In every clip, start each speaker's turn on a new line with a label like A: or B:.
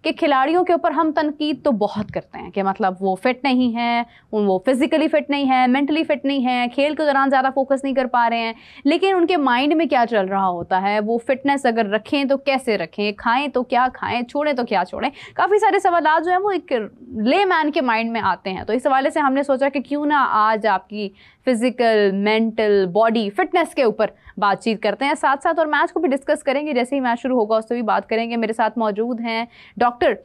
A: कि खिलाड़ियों के ऊपर हम तनकीद तो बहुत करते हैं कि मतलब वो फिट नहीं है, वो फिजिकली फिट नहीं है, मेंटली फिट नहीं है, खेल के दौरान ज़्यादा फोकस नहीं कर पा रहे हैं, लेकिन उनके माइंड में क्या चल रहा होता है, वो फिटनेस अगर रखें तो कैसे रखें, खाएं तो क्या खाएं, छोड़ें तो क्या छोड़ें। काफ़ी सारे सवाल जो हैं वो एक ले मैन के माइंड में आते हैं। तो इस हवाले से हमने सोचा कि क्यों ना आज आपकी फिजिकल, मेंटल, बॉडी फिटनेस के ऊपर बातचीत करते हैं, साथ साथ और मैच को भी डिस्कस करेंगे। जैसे ही मैच शुरू होगा उससे भी बात करेंगे। मेरे साथ मौजूद हैं डॉक्टर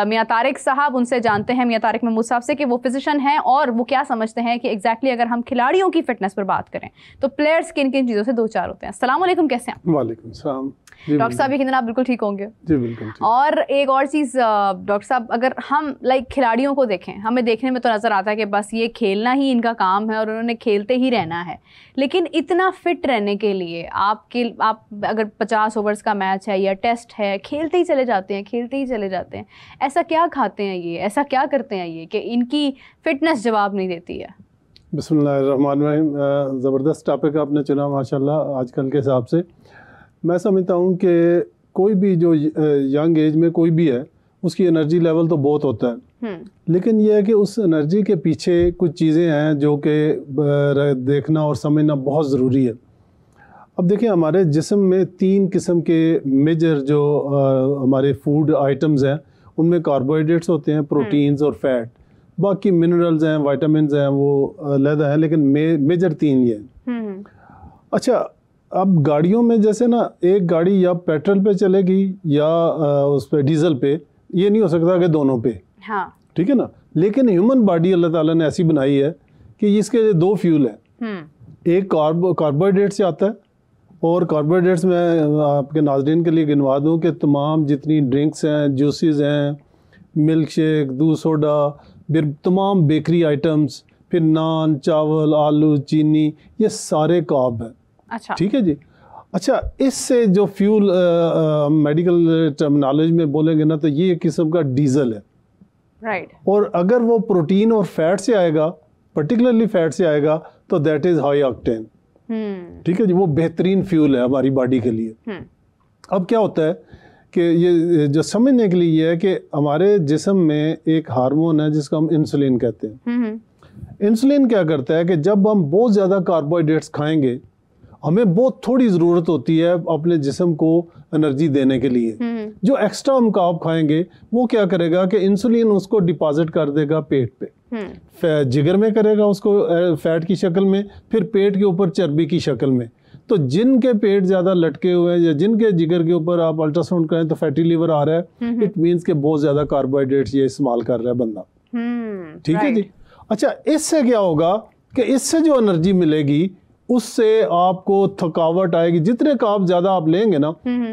A: मियां तारिक साहब। उनसे जानते हैं, मियां तारिक महमूद साहब से, कि वो फिजिशियन हैं और वो क्या समझते हैं कि एग्जैक्टली अगर हम खिलाड़ियों की फिटनेस पर बात करें तो प्लेयर्स किन किन चीज़ों से दो चार होते हैं। अस्सलाम वालेकुम, कैसे हैं?
B: वालेकुम सलाम।
A: डॉक्टर साहब यकीनन आप बिल्कुल ठीक होंगे।
B: जी बिल्कुल ठीक।
A: और एक और चीज़ डॉक्टर साहब, अगर हम खिलाड़ियों को देखें, हमें देखने में तो नज़र आता है कि बस ये खेलना ही इनका काम है और उन्होंने खेलते ही रहना है, लेकिन इतना फिट रहने के लिए आप अगर 50 ओवर्स का मैच है या टेस्ट है, खेलते ही चले जाते हैं, खेलते ही चले जाते हैं। ऐसा क्या खाते हैं ये, ऐसा क्या करते हैं ये कि इनकी फिटनेस जवाब नहीं देती है?
B: बिस्मिल्लाहिर्रहमानिर्रहीम। ज़बरदस्त टॉपिक आपने चुना माशाल्लाह। आजकल के हिसाब से मैं समझता हूँ कि कोई भी जो यंग एज में कोई भी है उसकी एनर्जी लेवल तो बहुत होता है, लेकिन यह है कि उस एनर्जी के पीछे कुछ चीज़ें हैं जो कि देखना और समझना बहुत ज़रूरी है। अब देखिए, हमारे जिस्म में 3 किस्म के मेजर जो हमारे फूड आइटम्स हैं उनमें कार्बोहाइड्रेट्स होते हैं, प्रोटीन्स और फैट। बाकी मिनरल्स हैं, विटामिन्स हैं, वो अलग हैं, लेकिन मेजर 3 ये हैं। अच्छा, अब गाड़ियों में जैसे ना, एक गाड़ी या पेट्रोल पे चलेगी या उस पे डीजल पे, ये नहीं हो सकता कि दोनों पे।
A: हाँ। ठीक
B: है ना। लेकिन ह्यूमन बॉडी अल्लाह ताला ने ऐसी बनाई है कि इसके 2 फ्यूल हैं। एक कार्बोहाइड्रेट से आता है, और कार्बोहाइड्रेट्स में आपके नाज़रीन के लिए गिनवा दूँ कि तमाम जितनी ड्रिंक्स हैं, जूसेस हैं, मिल्क शेक, दूध सोडा, फिर तमाम बेकरी आइटम्स, फिर नान, चावल, आलू, चीनी, ये सारे कार्ब हैं।
A: अच्छा।
B: ठीक है जी। अच्छा, इससे जो फ्यूल मेडिकल टर्मिनोलॉजी में बोलेंगे ना, तो ये एक किस्म का डीजल है।
A: राइट।
B: और अगर वो प्रोटीन और फैट से आएगा, पर्टिकुलरली फैट से आएगा, तो दैट इज हाई ऑक्टेन। ठीक है जी, वो बेहतरीन फ्यूल है हमारी बॉडी के लिए। अब क्या होता है कि ये जो समझने के लिए ये है कि हमारे जिस्म में एक हार्मोन है जिसको हम इंसुलिन कहते हैं। इंसुलिन क्या करता है कि जब हम बहुत ज़्यादा कार्बोहाइड्रेट्स खाएंगे, हमें बहुत थोड़ी ज़रूरत होती है अपने जिस्म को एनर्जी देने के लिए। जो एक्स्ट्रा हम कार्ब खाएंगे वो क्या करेगा कि इंसुलिन उसको डिपॉजिट कर देगा पेट पे, जिगर में करेगा उसको फैट की शक्ल में, फिर पेट के ऊपर चर्बी की शक्ल में। तो जिनके पेट ज़्यादा लटके हुए हैं या जिनके जिगर के ऊपर आप अल्ट्रासाउंड करें तो फैटी लीवर आ रहा है, इट मीन्स के बहुत ज़्यादा कार्बोहाइड्रेट्स ये इस्तेमाल कर रहा है बंदा। ठीक है जी। अच्छा, इससे क्या होगा कि इससे जो एनर्जी मिलेगी उससे आपको थकावट आएगी। जितने कार्ब ज़्यादा आप लेंगे ना,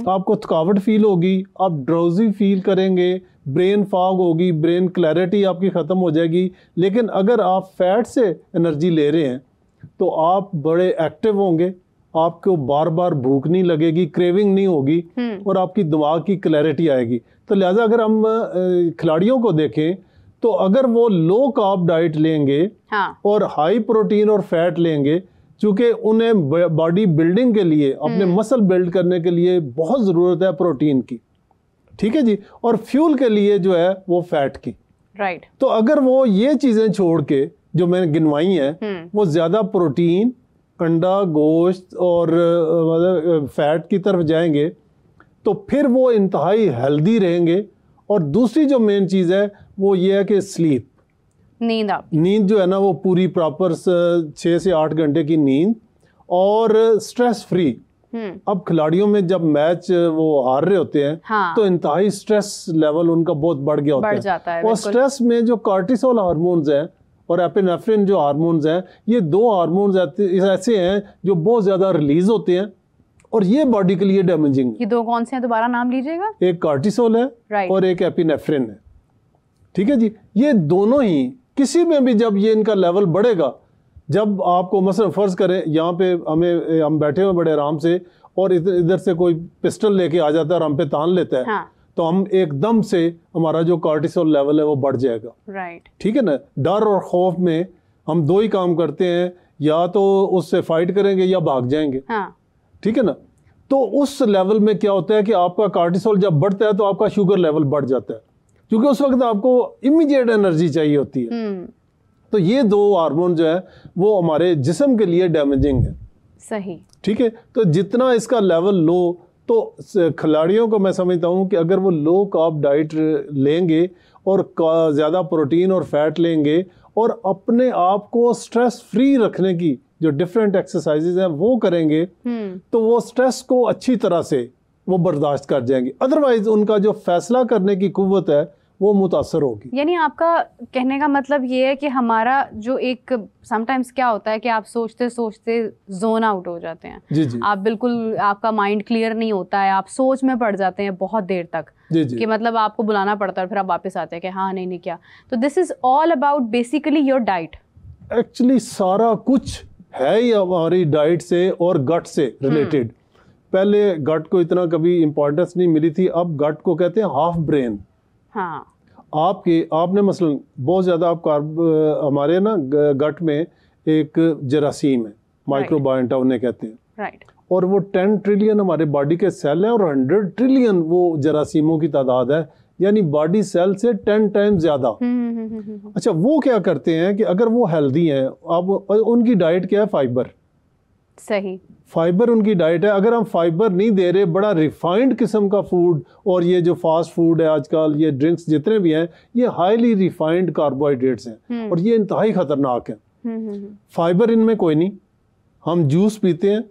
B: आपको थकावट फील होगी, आप ड्राउजी फील करेंगे, ब्रेन फॉग होगी, ब्रेन क्लैरिटी आपकी ख़त्म हो जाएगी। लेकिन अगर आप फैट से एनर्जी ले रहे हैं तो आप बड़े एक्टिव होंगे, आपको बार बार भूख नहीं लगेगी, क्रेविंग नहीं होगी, और आपकी दिमाग की क्लैरिटी आएगी। तो लिहाजा अगर हम खिलाड़ियों को देखें तो अगर वो लो कार्ब डाइट लेंगे और हाई प्रोटीन और फैट लेंगे, चूँकि उन्हें बॉडी बिल्डिंग के लिए, अपने मसल बिल्ड करने के लिए बहुत ज़रूरत है प्रोटीन की। ठीक है जी। और फ्यूल के लिए जो है वो फैट की।
A: राइट।
B: तो अगर वो ये चीज़ें छोड़ के जो मैंने गिनवाई हैं, वो ज़्यादा प्रोटीन, अंडा, गोश्त और फैट की तरफ जाएंगे, तो फिर वो इंतहाई हेल्दी रहेंगे। और दूसरी जो मेन चीज़ है वो ये है कि स्लीप, नींद जो है ना वो पूरी प्रॉपर 6 से 8 घंटे की नींद, और स्ट्रेस फ्री। अब खिलाड़ियों में जब मैच वो हार रहे होते हैं, तो इंतहाई स्ट्रेस लेवल उनका बहुत बढ़ गया होता है। और स्ट्रेस में जो कार्टिसोल हार्मोन्स हैं और एपिनेफ्रिन जो हार्मोन्स हैं, ये 2 हार्मोन्स ऐसे हैं जो बहुत ज्यादा रिलीज होते हैं और ये बॉडी के लिए डैमेजिंग।
A: ये 2 कौन से हैं, दोबारा नाम लीजिएगा?
B: एक कार्टिसोल है और एक एपिनेफ्रिन है। ठीक है जी। ये दोनों ही किसी में भी जब ये इनका लेवल बढ़ेगा, जब आपको मसलन फर्ज करें यहाँ पे हम बैठे हुए बड़े आराम से, और इधर से कोई पिस्टल लेके आ जाता है और हम पे तान लेता है, तो हम एकदम से हमारा जो कार्टिसोल लेवल है वो बढ़ जाएगा।
A: राइट।
B: ठीक है ना। डर और खौफ में हम 2 ही काम करते हैं, या तो उससे फाइट करेंगे या भाग जाएंगे। ठीक है ना। तो उस लेवल में क्या होता है कि आपका कार्टिसोल जब बढ़ता है तो आपका शुगर लेवल बढ़ जाता है, क्योंकि उस वक्त आपको इमीडिएट एनर्जी चाहिए होती है। तो ये दो हार्मोन जो है वो हमारे जिस्म के लिए डैमेजिंग है। सही, ठीक है। तो जितना इसका लेवल लो, तो खिलाड़ियों को मैं समझता हूँ कि अगर वो लो कार्ब डाइट लेंगे और ज़्यादा प्रोटीन और फैट लेंगे और अपने आप को स्ट्रेस फ्री रखने की जो डिफरेंट एक्सरसाइजेज हैं वो करेंगे, तो वो स्ट्रेस को अच्छी तरह से वो बर्दाश्त कर जाएंगे। अदरवाइज उनका जो फैसला करने की कुव्वत है वो मुतासर होगी।
A: यानी आपका कहने का मतलब ये है कि हमारा जो एक समटाइम्स क्या होता है कि आप सोचते सोचते जोन आउट हो जाते हैं।
B: जी जी।
A: आप बिल्कुल, आपका माइंड क्लियर नहीं होता है, आप सोच में पड़ जाते हैं बहुत देर तक।
B: जी जी।
A: कि मतलब आपको बुलाना पड़ता है, फिर आप वापस आते हैं कि हाँ नहीं क्या। तो this is all about basically your diet.
B: Actually सारा कुछ है ही हमारी डाइट से और गट से रिलेटेड। पहले गट को इतना कभी इम्पोर्टेंस नहीं मिली थी, अब गट को कहते हैं हाफ ब्रेन।
A: हाँ,
B: आपने मसलन बहुत ज़्यादा आप हमारे ना गट में एक जरासीम है, माइक्रोबायोटा उन्हें कहते हैं,
A: राइट।
B: और वो 10 ट्रिलियन हमारे बॉडी के सेल है और 100 ट्रिलियन वो जरासीमों की तादाद है, यानी बॉडी सेल से 10 टाइम ज़्यादा। अच्छा, वो क्या करते हैं कि अगर वो हेल्दी हैं, अब उनकी डाइट क्या है? फाइबर।
A: सही,
B: फाइबर उनकी डाइट है। अगर हम फाइबर नहीं दे रहे, बड़ा रिफाइंड किस्म का फूड, और ये जो फास्ट फूड है आजकल, ये ड्रिंक्स जितने भी हैं, ये हाईली रिफाइंड कार्बोहाइड्रेट्स हैं और ये इंतहाई खतरनाक हैं। फाइबर इनमें कोई नहीं। हम जूस पीते हैं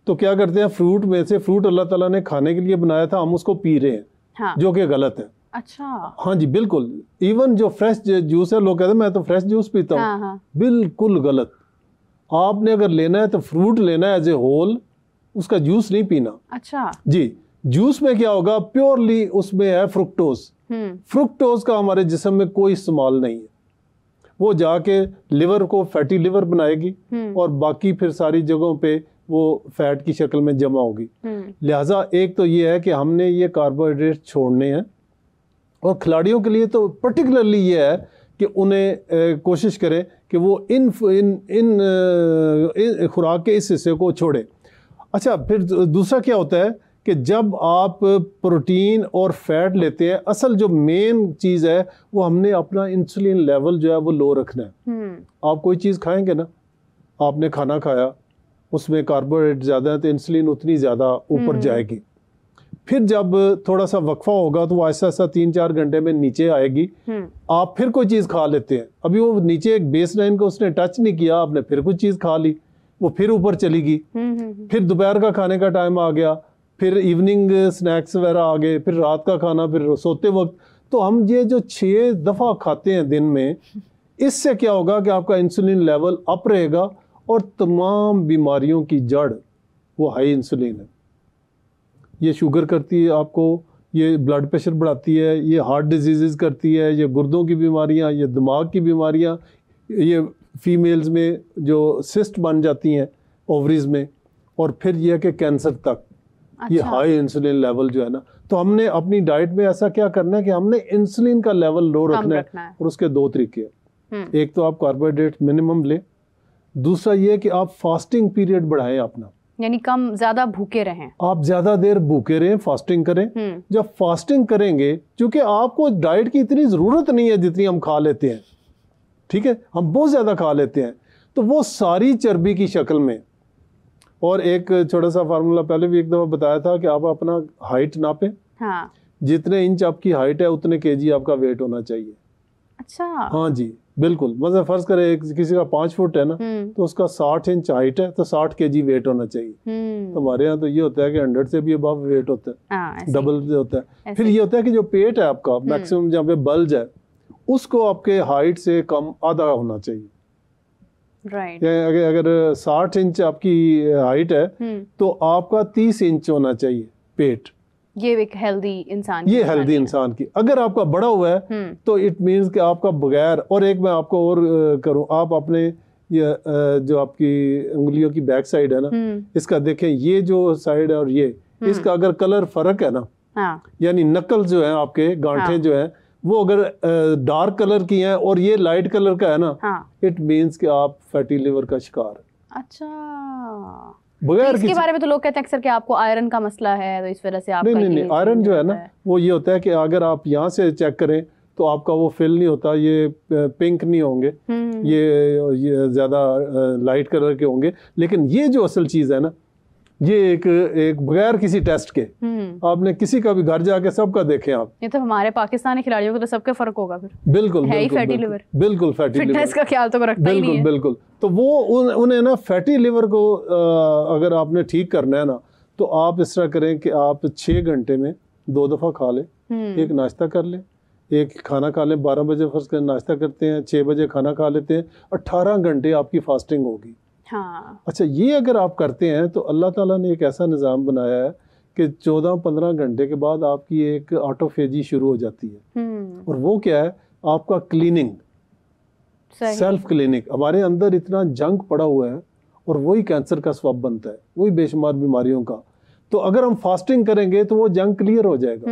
B: तो क्या करते हैं, फ्रूट में से, फ्रूट अल्लाह ताला ने खाने के लिए बनाया था, हम उसको पी रहे हैं। हाँ। जो कि गलत है।
A: अच्छा,
B: हाँ जी, बिल्कुल। इवन जो फ्रेश जूस है, लोग कहते हैं मैं तो फ्रेश जूस पीता हूँ।
A: हाँ, हाँ।
B: बिल्कुल गलत। आपने अगर लेना है तो फ्रूट लेना है एज ए होल, उसका जूस नहीं पीना।
A: अच्छा
B: जी। जूस में क्या होगा, प्योरली उसमें है फ्रुक्टोज। फ्रुक्टोज का हमारे जिस्म में कोई इस्तेमाल नहीं है। वो जाके लिवर को फैटी लिवर बनाएगी और बाकी फिर सारी जगहों पे वो फैट की शक्ल में जमा होगी। लिहाजा एक तो ये है कि हमने ये कार्बोहाइड्रेट छोड़ने हैं, और खिलाड़ियों के लिए तो पर्टिकुलरली ये है कि उन्हें कोशिश करें कि वो इन खुराक के इस हिस्से को छोड़ें। अच्छा, फिर दूसरा क्या होता है कि जब आप प्रोटीन और फैट लेते हैं, असल जो मेन चीज़ है वो हमने अपना इंसुलिन लेवल जो है वो लो रखना है। आप कोई चीज़ खाएंगे ना, आपने खाना खाया, उसमें कार्बोहाइड्रेट ज़्यादा है तो इंसुलिन उतनी ज़्यादा ऊपर जाएगी। फिर जब थोड़ा सा वक्फा होगा तो वो ऐसा 3-4 घंटे में नीचे आएगी। आप फिर कोई चीज़ खा लेते हैं, अभी वो नीचे एक बेस लाइन को उसने टच नहीं किया, आपने फिर कुछ चीज़ खा ली, वो फिर ऊपर चली गई। फिर दोपहर का खाने का टाइम आ गया, फिर इवनिंग स्नैक्स वगैरह आ गए, फिर रात का खाना, फिर सोते वक्त। तो हम ये जो 6 दफ़ा खाते हैं दिन में, इससे क्या होगा कि आपका इंसुलिन लेवल अप रहेगा और तमाम बीमारियों की जड़ वो हाई इंसुलिन है। ये शुगर करती है आपको, ये ब्लड प्रेशर बढ़ाती है, ये हार्ट डिजीज़ करती है, ये गुर्दों की बीमारियां, ये दिमाग की बीमारियां, ये फीमेल्स में जो सिस्ट बन जाती हैं ओवरीज में, और फिर ये कि कैंसर तक। अच्छा। ये हाई इंसुलिन लेवल जो है ना, तो हमने अपनी डाइट में ऐसा क्या करना है कि हमने इंसुलिन का लेवल लो रखना है। और उसके 2 तरीके हैं। एक तो आप कार्बोहाइड्रेट मिनिमम ले, दूसरा ये कि आप फास्टिंग पीरियड बढ़ाएं अपना,
A: यानी कम ज्यादा भूखे रहें। आप
B: ज्यादा देर भूखे रहें, फास्टिंग करें। जब फास्टिंग करेंगे, क्योंकि आपको डाइट की इतनी जरूरत नहीं है जितनी हम खा लेते हैं, ठीक है, हम बहुत ज्यादा खा लेते हैं, तो वो सारी चर्बी की शक्ल में। और एक छोटा सा फार्मूला पहले भी एक दफा बताया था कि आप अपना हाइट नापें। हाँ। जितने इंच आपकी हाइट है उतने केजी आपका वेट होना चाहिए।
A: अच्छा।
B: हाँ जी, बिल्कुल। मतलब फर्ज करें किसी का 5 फुट है ना, तो उसका 60 इंच हाइट है तो 60 केजी वेट होना चाहिए। तो हमारे यहाँ तो ये होता है कि 100 से भी अबव वेट होता है, डबल होता है। फिर ये होता है कि जो पेट है आपका, मैक्सिमम जहाँ पे बल्ज है, उसको आपके हाइट से कम आधा होना चाहिए।
A: राइट।
B: अगर 60 इंच आपकी हाइट है तो आपका 30 इंच होना चाहिए पेट।
A: ये एक हेल्दी इंसान,
B: ये हेल्दी इंसान की। अगर आपका बड़ा हुआ है तो इट मीन्स कि आपका बगैर, और एक मैं आपको और करूं, आप अपने ये जो आपकी उंगलियों की बैक साइड है ना, इसका देखें, ये जो साइड है और ये, इसका अगर कलर फर्क है ना, यानी नकल जो है आपके गांठें जो है वो अगर डार्क कलर की हैं और ये लाइट कलर का है ना, इट मीन्स कि आप फैटी लिवर का शिकार है।
A: अच्छा।
B: बगैर
A: इसके बारे में तो लोग कहते हैं अक्सर कि आपको आयरन का मसला है, तो इस वजह से आपका
B: नहीं, आयरन जो है ना वो ये होता है कि अगर आप यहाँ से चेक करें तो आपका वो फिल नहीं होता, ये पिंक नहीं होंगे, ये ज़्यादा लाइट कलर के होंगे। लेकिन ये जो असल चीज़ है ना, ये एक बगैर किसी टेस्ट के आपने किसी का भी घर जाके सबका देखें आप,
A: ये तो हमारे पाकिस्तानी खिलाड़ियों को तो सबके फर्क होगा फिर।
B: बिल्कुल
A: है ही फैटी लिवर,
B: बिल्कुल फैटी लिवर,
A: फिटनेस का ख्याल तो रखता ही नहीं है।
B: बिल्कुल। तो वो उन्हें ना फैटी लिवर को अगर आपने ठीक करना है ना, तो आप इस तरह करें कि आप 6 घंटे में 2 दफ़ा खा लें, एक नाश्ता कर लें, एक खाना खा लें। 12 बजे फर्स्ट कर नाश्ता करते हैं, 6 बजे खाना खा लेते हैं, 18 घंटे आपकी फास्टिंग होगी।
A: हाँ। अच्छा,
B: ये अगर आप करते हैं तो अल्लाह ताला ने एक ऐसा निज़ाम बनाया है कि 14-15 घंटे के बाद आपकी एक ऑटोफेजी शुरू हो जाती है। और वो क्या है, आपका क्लीनिंग, सेल्फ क्लीनिंग। हमारे अंदर इतना जंक पड़ा हुआ है और वही कैंसर का सबब बनता है, वही बेशुमार बीमारियों का। तो अगर हम फास्टिंग करेंगे तो वो जंक क्लियर हो जाएगा।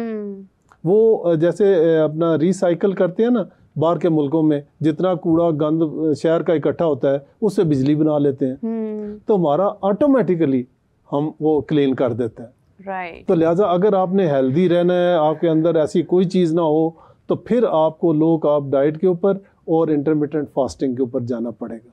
B: वो जैसे अपना रिसाइकल करते हैं ना, बाहर के मुल्कों में जितना कूड़ा गंद शहर का इकट्ठा होता है उससे बिजली बना लेते हैं, तो हमारा ऑटोमेटिकली हम वो क्लीन कर देते हैं।
A: राइट।
B: तो लिहाजा अगर आपने हेल्दी रहना है, आपके अंदर ऐसी कोई चीज़ ना हो, तो फिर आपको लो कार्ब डाइट के ऊपर और इंटरमिटेंट फास्टिंग के ऊपर जाना पड़ेगा।